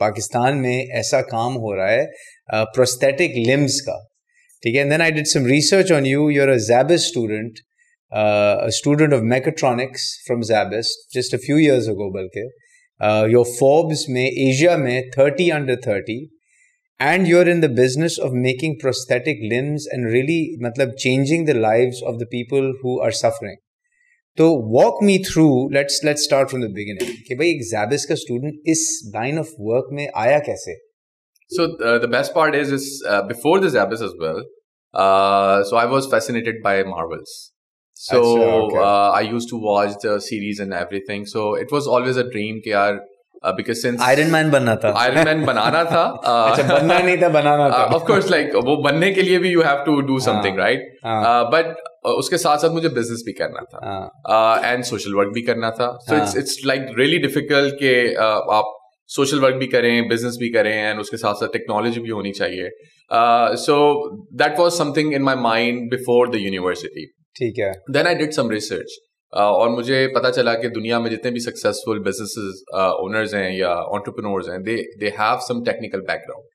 पाकिस्तान में ऐसा काम हो रहा है प्रोस्थेटिक लिम्स का, ठीक है. And then I did some research on you. You are a ज़ैबिस student, a student of mechatronics from Zabis just a few years ago. बल्कि your Forbes में Asia में 30 under 30, and you're in the business of making prosthetic limbs and really मतलब changing the lives of the people who are suffering. तो walk me through, let's start from the beginning कि भाई एक Zabis का student इस line of work में आया कैसे? So the best part is before the Zabis as well. So I was fascinated by Marvels. So okay. I used to watch the series and everything. So it was always a dream कि यार because since Iron Man बनना था. Iron Man बनाना था. अच्छा बनना नहीं था, बनाना था. Of course, like वो बनने के लिए भी you have to do something, right? But उसके साथ साथ मुझे business भी करना था and social work भी करना था. So it's like really difficult कि आप social work भी करें, business भी करें and उसके साथ साथ technology भी होनी चाहिए. So that was something in my mind before the university. ठीक है. Then I did some research और मुझे पता चला कि दुनिया में जितने भी successful businesses owners हैं या entrepreneurs हैं, they have some technical background.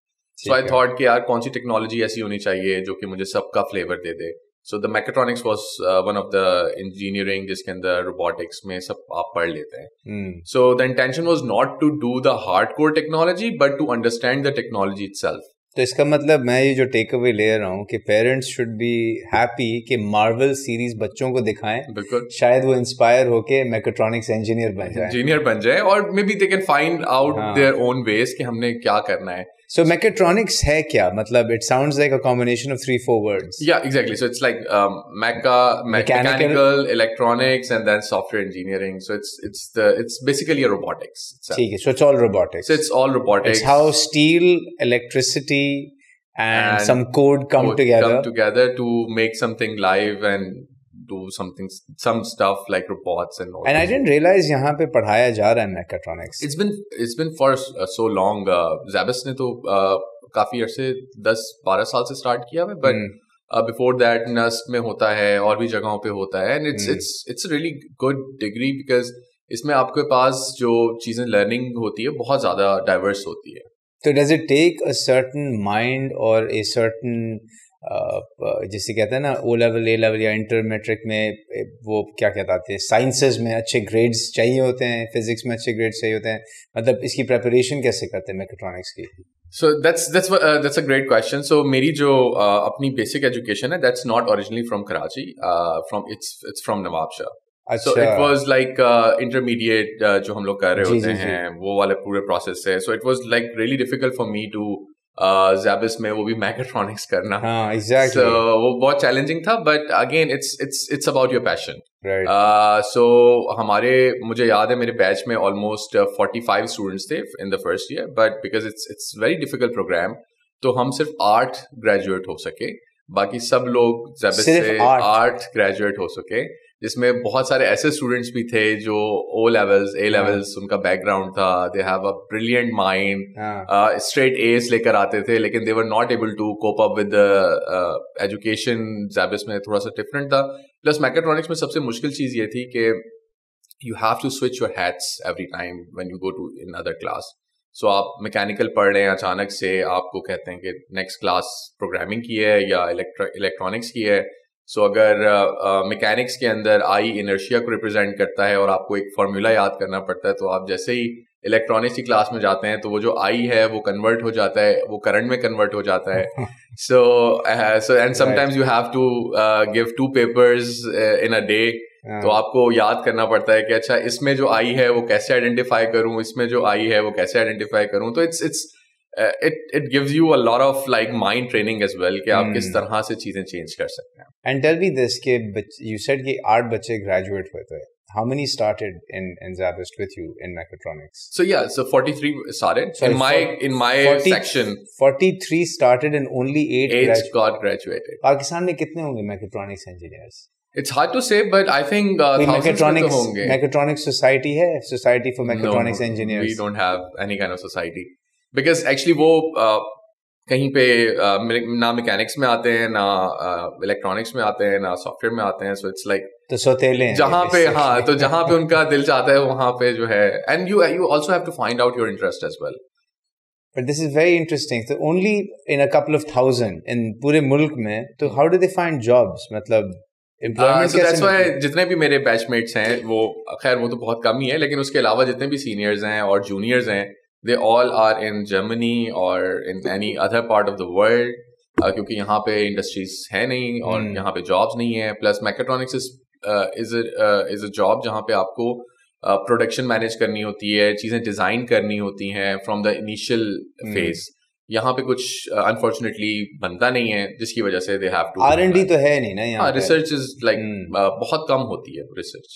So I thought कि यार कौन सी technology ऐसी होनी चाहिए जो कि मुझे सबका flavor they they. So the mechatronics was one of the engineering जिसके अंदर robotics में सब आप पढ़ लेते हैं. So the intention was not to do the hardcore technology but to understand the technology itself. तो इसका मतलब मैं ये जो टेक अवे ले रहा हूँ कि पेरेंट्स शुड बी हैप्पी कि मार्वल सीरीज बच्चों को दिखाएं, बिल्कुल, शायद वो इंस्पायर होके मैकेट्रॉनिक्स इंजीनियर बन जाए और may be they can find out their own ways कि हमने क्या करना है. So mechatronics है क्या? मतलब it sounds like a combination of 3-4 words. Yeah, exactly. So it's like mechanical, electronics, and then software engineering. So it's basically a robotics. ठीक है. So it's all robotics. So it's all robotics. It's how steel, electricity, and some code come together to make something live and do some stuff like robots and all. And I didn't realize यहाँ पे पढ़ाया जा रहा है mechatronics. It's been for so long. Zabis ने तो काफी अर्से 10-12 साल से start किया है, but before that NUST में होता है और भी जगहों पे होता है, and it's a really good degree because इसमें आपके पास जो चीजें learning होती है बहुत ज़्यादा diverse होती है. So does it take a certain mind or a certain जिसे कहते हैं ना O level, A level या इंटर मैट्रिक में वो क्या कहते हैं साइंसेस में अच्छे ग्रेड्स चाहिए होते हैं, फिजिक्स में अच्छे ग्रेड्स चाहिए होते हैं, मतलब इसकी प्रिपरेशन कैसे करते हैं मैकेट्रॉनिक्स की? So that's a great question. So मेरी जो अपनी basic education है, that's not originally from Karachi, it's from Nawabshah. So it was like intermediate जो हम लोग कर रहे होते हैं वो वाले पूरे process से. So it was like really difficult for me to Zabis में वो भी mechatronics करना. हाँ, exactly. So वो बहुत challenging था, but again it's about your passion. Right. So मुझे याद है मेरे बैच में almost 45 students थे in the first year, but because it's very difficult program, तो हम सिर्फ 8 graduate हो सके, बाकी सब लोग Zabis से 8 graduate हो सके, जिसमें बहुत सारे ऐसे स्टूडेंट्स भी थे जो O levels, A levels उनका बैकग्राउंड था, they have a brilliant mind, straight A's लेकर आते थे, लेकिन they were not able to cope up with the education. Zabis में थोड़ा सा different था. Plus mechatronics में सबसे मुश्किल चीज़ ये थी कि you have to switch your hats every time when you go to another class. So आप मैकेनिकल पढ़ रहे हैं, अचानक से आपको कहते हैं कि नेक्स्ट क्लास प्रोग्रामिंग की है या इलेक्ट्रॉनिक्स की है. So अगर मैकेनिक्स के अंदर आई इनर्शिया को रिप्रेजेंट करता है और आपको एक फार्मूला याद करना पड़ता है, तो आप जैसे ही इलेक्ट्रॉनिक्स की क्लास में जाते हैं तो वो जो आई है वो कन्वर्ट हो जाता है, वो करंट में कन्वर्ट हो जाता है. So and sometimes you have to give 2 papers in a day. तो आपको याद करना पड़ता है कि अच्छा इसमें जो आई है वो कैसे आइडेंटिफाई करूं, इसमें जो आई है वो कैसे आइडेंटिफाई करूं. तो it gives you a lot of like mind training as well कि आप किस तरह से चीजें चेंज कर सकते हैं. And tell me this कि you said कि 8 बच्चे graduate हुए थे. How many started in Zabis with you in mechatronics? So yeah, so 43 started. So in my 40, section 43 started and only 8 got graduated. Pakistan में कितने होंगे mechatronics engineers? It's hard to say, but I think mechatronics society है, society for mechatronics engineers. We don't have any kind of society because actually वो कहीं पे ना mechanics में आते हैं, ना इलेक्ट्रॉनिक्स में आते हैं, ना सॉफ्टवेयर में आते हैं. सो इट्स लाइक तो सोतेले हैं जहाँ पे, हाँ, तो जहाँ पे उनका दिल चाहता है वहाँ पे जो है. And you also have to find out your interest as well. But this is very interesting. So only in a couple of thousand in पूरे मुल्क में, तो how do they find jobs? मतलब employment so that's why जितने भी मेरे batchmates हैं वो खैर वो तो बहुत कम ही है, लेकिन उसके अलावा जितने भी सीनियर्स हैं और जूनियर्स हैं, they all are in Germany or in any other part of the world, क्योंकि यहाँ पे इंडस्ट्रीज है नहीं और यहाँ पे जॉब्स नहीं है. Plus mechatronics is a job जहाँ पे आपको प्रोडक्शन मैनेज करनी होती है, चीज़ें डिज़ाइन करनी होती हैं फ्रॉम द इनिशियल फेज. यहाँ पे कुछ अनफॉर्चुनेटली बनता नहीं है, जिसकी वजह से दे हैव टू. R&D तो है नहीं ना यहाँ. रिसर्च इज लाइक बहुत कम होती है रिसर्च.